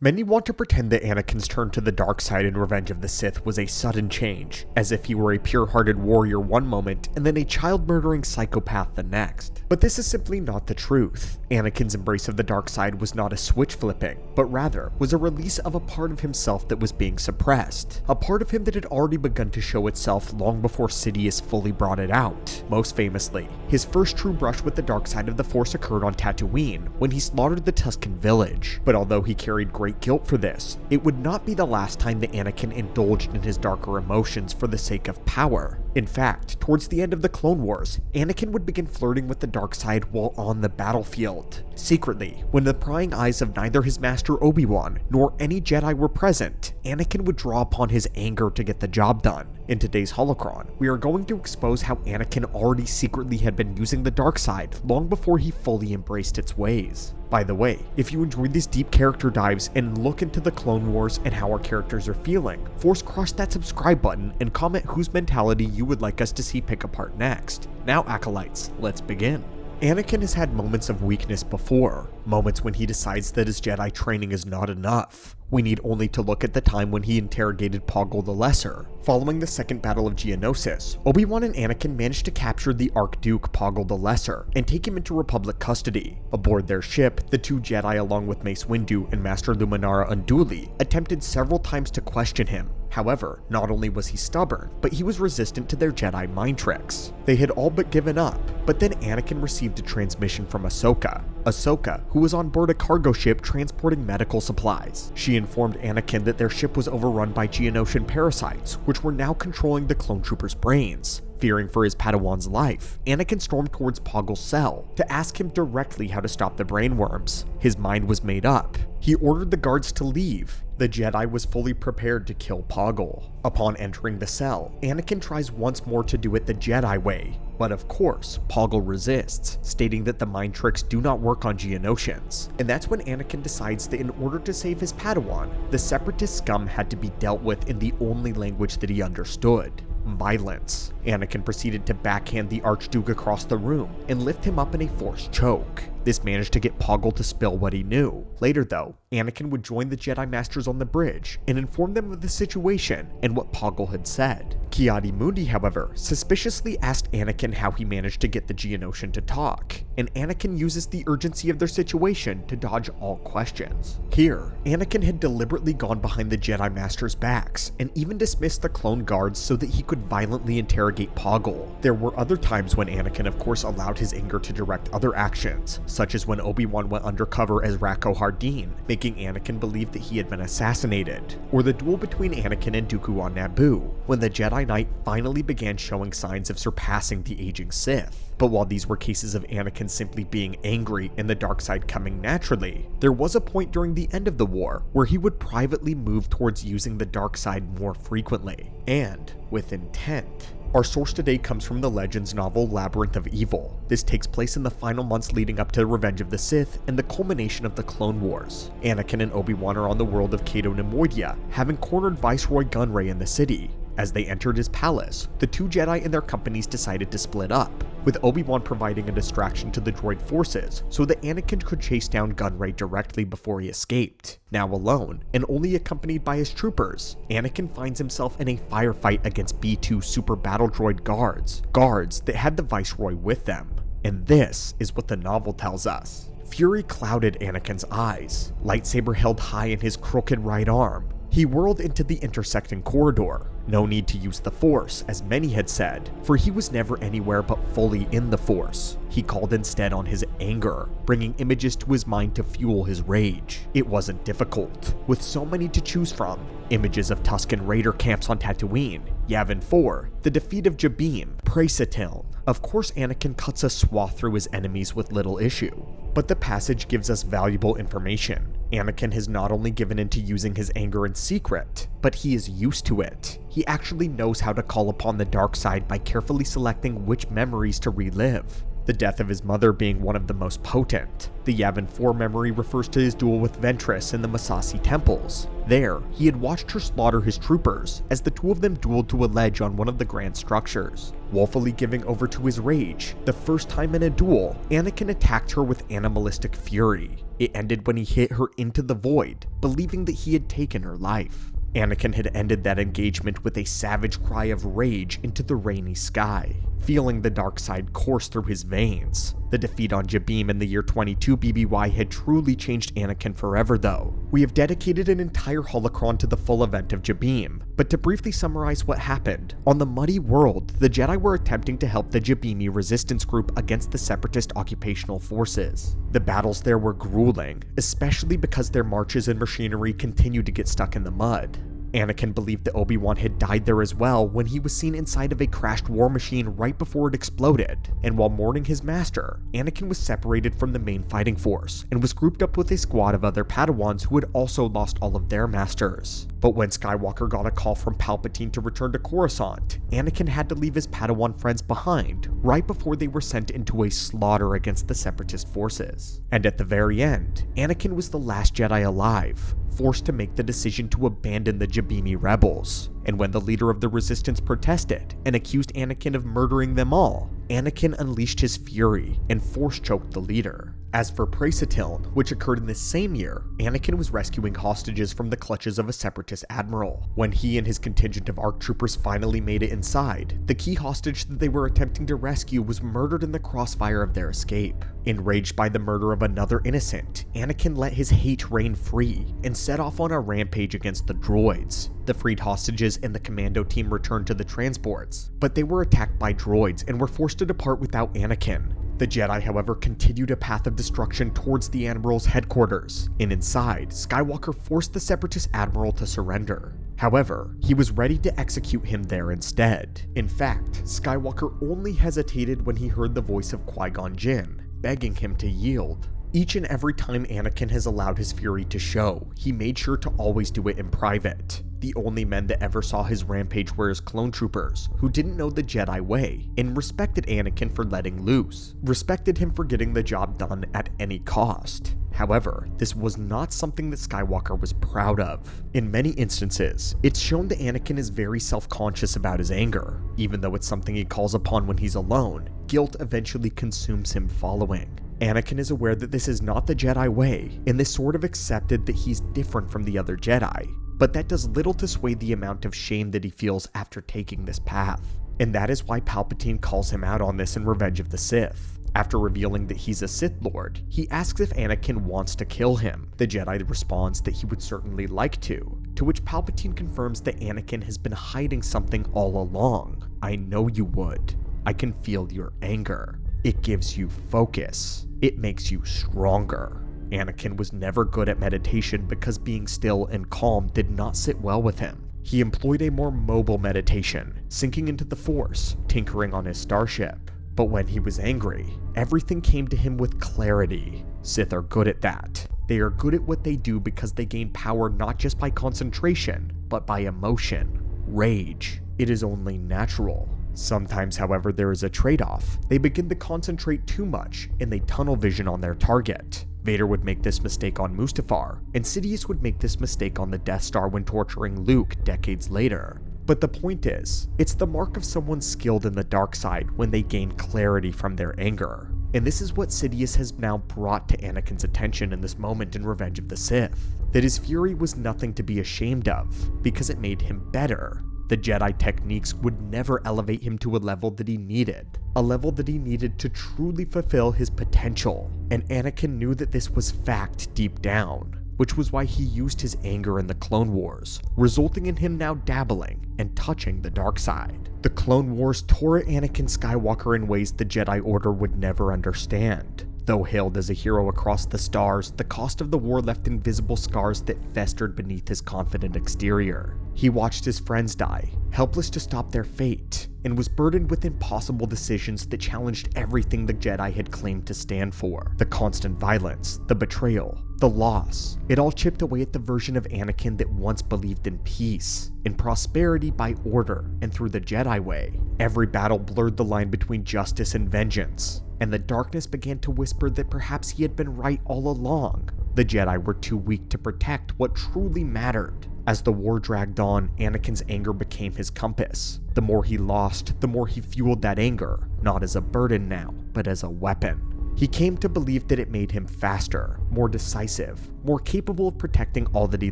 Many want to pretend that Anakin's turn to the dark side in Revenge of the Sith was a sudden change, as if he were a pure-hearted warrior one moment and then a child-murdering psychopath the next. But this is simply not the truth. Anakin's embrace of the dark side was not a switch flipping, but rather was a release of a part of himself that was being suppressed, a part of him that had already begun to show itself long before Sidious fully brought it out. Most famously, his first true brush with the dark side of the Force occurred on Tatooine, when he slaughtered the Tusken village. But although he carried great guilt for this, it would not be the last time that Anakin indulged in his darker emotions for the sake of power. In fact, towards the end of the Clone Wars, Anakin would begin flirting with the dark side while on the battlefield. Secretly, when the prying eyes of neither his master Obi-Wan nor any Jedi were present, Anakin would draw upon his anger to get the job done. In today's Holocron, we are going to expose how Anakin already secretly had been using the dark side long before he fully embraced its ways. By the way, if you enjoyed these deep character dives and look into the Clone Wars and how our characters are feeling, force crush that subscribe button and comment whose mentality you would like us to see pick apart next. Now Acolytes, let's begin. Anakin has had moments of weakness before, moments when he decides that his Jedi training is not enough. We need only to look at the time when he interrogated Poggle the Lesser. Following the Second Battle of Geonosis, Obi-Wan and Anakin managed to capture the Archduke Poggle the Lesser and take him into Republic custody. Aboard their ship, the two Jedi along with Mace Windu and Master Luminara Unduli attempted several times to question him. However, not only was he stubborn, but he was resistant to their Jedi mind tricks. They had all but given up, but then Anakin received a transmission from Ahsoka. Ahsoka, who was on board a cargo ship transporting medical supplies. She informed Anakin that their ship was overrun by Geonosian parasites, which were now controlling the clone trooper's brains. Fearing for his Padawan's life, Anakin stormed towards Poggle's cell to ask him directly how to stop the brainworms. His mind was made up. He ordered the guards to leave. The Jedi was fully prepared to kill Poggle. Upon entering the cell, Anakin tries once more to do it the Jedi way. But of course, Poggle resists, stating that the mind tricks do not work on Geonosians. And that's when Anakin decides that in order to save his Padawan, the Separatist scum had to be dealt with in the only language that he understood: violence. Anakin proceeded to backhand the Archduke across the room and lift him up in a forced choke. This managed to get Poggle to spill what he knew. Later though, Anakin would join the Jedi Masters on the bridge and inform them of the situation and what Poggle had said. Ki-Adi-Mundi, however, suspiciously asked Anakin how he managed to get the Geonosian to talk, and Anakin uses the urgency of their situation to dodge all questions. Here, Anakin had deliberately gone behind the Jedi Masters' backs and even dismissed the clone guards so that he could violently interrogate Poggle. There were other times when Anakin of course allowed his anger to direct other actions, such as when Obi-Wan went undercover as Rako Hardeen, making Anakin believe that he had been assassinated, or the duel between Anakin and Dooku on Naboo, when the Jedi Knight finally began showing signs of surpassing the aging Sith. But while these were cases of Anakin simply being angry and the dark side coming naturally, there was a point during the end of the war where he would privately move towards using the dark side more frequently, and with intent. Our source today comes from the Legends novel Labyrinth of Evil. This takes place in the final months leading up to Revenge of the Sith and the culmination of the Clone Wars. Anakin and Obi-Wan are on the world of Cato Nemoidia, having cornered Viceroy Gunray in the city. As they entered his palace, the two Jedi and their companies decided to split up, with Obi-Wan providing a distraction to the droid forces so that Anakin could chase down Gunray directly before he escaped. Now alone, and only accompanied by his troopers, Anakin finds himself in a firefight against B-2 super battle droid guards that had the Viceroy with them. And this is what the novel tells us. Fury clouded Anakin's eyes, lightsaber held high in his crooked right arm. He whirled into the intersecting corridor. No need to use the Force, as many had said, for he was never anywhere but fully in the Force. He called instead on his anger, bringing images to his mind to fuel his rage. It wasn't difficult, with so many to choose from. Images of Tusken Raider camps on Tatooine, Yavin 4, the defeat of Jabim, Praesatiln. Of course, Anakin cuts a swath through his enemies with little issue. But the passage gives us valuable information. Anakin has not only given into using his anger in secret, but he is used to it. He actually knows how to call upon the dark side by carefully selecting which memories to relive. the death of his mother being one of the most potent. The Yavin 4 memory refers to his duel with Ventress in the Massassi temples. There, he had watched her slaughter his troopers as the two of them dueled to a ledge on one of the grand structures. Woefully giving over to his rage, the first time in a duel, Anakin attacked her with animalistic fury. It ended when he hit her into the void, believing that he had taken her life. Anakin had ended that engagement with a savage cry of rage into the rainy sky, feeling the dark side course through his veins. The defeat on Jabim in the year 22 BBY had truly changed Anakin forever though. We have dedicated an entire holocron to the full event of Jabim, but to briefly summarize what happened, on the Muddy World, the Jedi were attempting to help the Jabimi resistance group against the separatist occupational forces. The battles there were grueling, especially because their marches and machinery continued to get stuck in the mud. Anakin believed that Obi-Wan had died there as well when he was seen inside of a crashed war machine right before it exploded, and while mourning his master, Anakin was separated from the main fighting force and was grouped up with a squad of other Padawans who had also lost all of their masters. But when Skywalker got a call from Palpatine to return to Coruscant, Anakin had to leave his Padawan friends behind right before they were sent into a slaughter against the separatist forces. And at the very end, Anakin was the last Jedi alive, forced to make the decision to abandon the Jabimi rebels. And when the leader of the resistance protested and accused Anakin of murdering them all, Anakin unleashed his fury and force-choked the leader. As for Praesetiln, which occurred in this same year, Anakin was rescuing hostages from the clutches of a separatist admiral. When he and his contingent of ARC troopers finally made it inside, the key hostage that they were attempting to rescue was murdered in the crossfire of their escape. Enraged by the murder of another innocent, Anakin let his hate reign free and set off on a rampage against the droids. The freed hostages and the commando team returned to the transports, but they were attacked by droids and were forced to depart without Anakin. The Jedi, however, continued a path of destruction towards the Admiral's headquarters, and inside, Skywalker forced the Separatist Admiral to surrender. However, he was ready to execute him there instead. In fact, Skywalker only hesitated when he heard the voice of Qui-Gon Jinn, begging him to yield. Each and every time Anakin has allowed his fury to show, he made sure to always do it in private. The only men that ever saw his rampage were his clone troopers, who didn't know the Jedi way, and respected Anakin for letting loose, respected him for getting the job done at any cost. However, this was not something that Skywalker was proud of. In many instances, it's shown that Anakin is very self-conscious about his anger. Even though it's something he calls upon when he's alone, guilt eventually consumes him following. Anakin is aware that this is not the Jedi way, and they sort of accepted that he's different from the other Jedi. But that does little to sway the amount of shame that he feels after taking this path. And that is why Palpatine calls him out on this in Revenge of the Sith. After revealing that he's a Sith Lord, he asks if Anakin wants to kill him. The Jedi responds that he would certainly like to which Palpatine confirms that Anakin has been hiding something all along. I know you would. I can feel your anger. It gives you focus. It makes you stronger. Anakin was never good at meditation because being still and calm did not sit well with him. He employed a more mobile meditation, sinking into the Force, tinkering on his starship. But when he was angry, everything came to him with clarity. Sith are good at that. They are good at what they do because they gain power not just by concentration, but by emotion, rage. It is only natural. Sometimes, however, there is a trade-off. They begin to concentrate too much, and they tunnel vision on their target. Vader would make this mistake on Mustafar, and Sidious would make this mistake on the Death Star when torturing Luke decades later. But the point is, it's the mark of someone skilled in the dark side when they gain clarity from their anger. And this is what Sidious has now brought to Anakin's attention in this moment in Revenge of the Sith. That his fury was nothing to be ashamed of, because it made him better. The Jedi techniques would never elevate him to a level that he needed. A level that he needed to truly fulfill his potential. And Anakin knew that this was fact deep down, which was why he used his anger in the Clone Wars, resulting in him now dabbling and touching the dark side. The Clone Wars tore at Anakin Skywalker in ways the Jedi Order would never understand. Though hailed as a hero across the stars, the cost of the war left invisible scars that festered beneath his confident exterior. He watched his friends die, helpless to stop their fate, and was burdened with impossible decisions that challenged everything the Jedi had claimed to stand for. The constant violence, the betrayal, the loss, it all chipped away at the version of Anakin that once believed in peace, in prosperity by order, and through the Jedi way. Every battle blurred the line between justice and vengeance. and the darkness began to whisper that perhaps he had been right all along. The Jedi were too weak to protect what truly mattered. As the war dragged on, Anakin's anger became his compass. The more he lost, the more he fueled that anger, not as a burden now, but as a weapon. He came to believe that it made him faster, more decisive, more capable of protecting all that he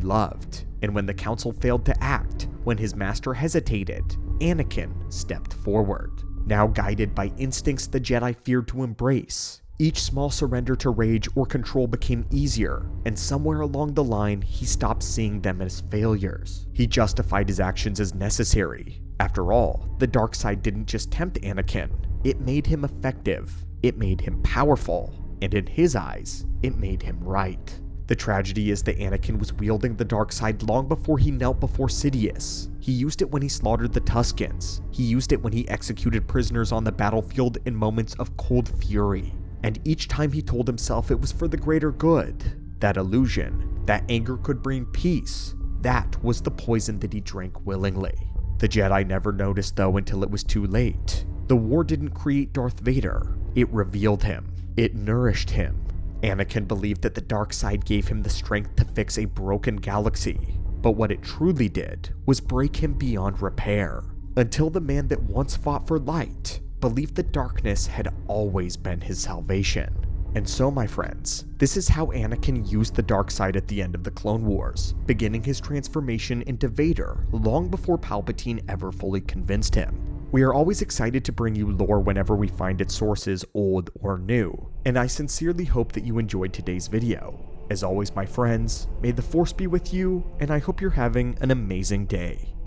loved. And when the Council failed to act, when his master hesitated, Anakin stepped forward. Now guided by instincts the Jedi feared to embrace, each small surrender to rage or control became easier, and somewhere along the line, he stopped seeing them as failures. He justified his actions as necessary. After all, the dark side didn't just tempt Anakin, it made him effective, it made him powerful, and in his eyes, it made him right. The tragedy is that Anakin was wielding the dark side long before he knelt before Sidious. He used it when he slaughtered the Tuskens. He used it when he executed prisoners on the battlefield in moments of cold fury. And each time he told himself it was for the greater good. That illusion, that anger could bring peace, that was the poison that he drank willingly. The Jedi never noticed though until it was too late. The war didn't create Darth Vader, it revealed him. It nourished him. Anakin believed that the dark side gave him the strength to fix a broken galaxy, but what it truly did was break him beyond repair, until the man that once fought for light believed that darkness had always been his salvation. And so, my friends, this is how Anakin used the dark side at the end of the Clone Wars, beginning his transformation into Vader long before Palpatine ever fully convinced him. We are always excited to bring you lore whenever we find its sources old or new, and I sincerely hope that you enjoyed today's video. As always, my friends, may the Force be with you, and I hope you're having an amazing day.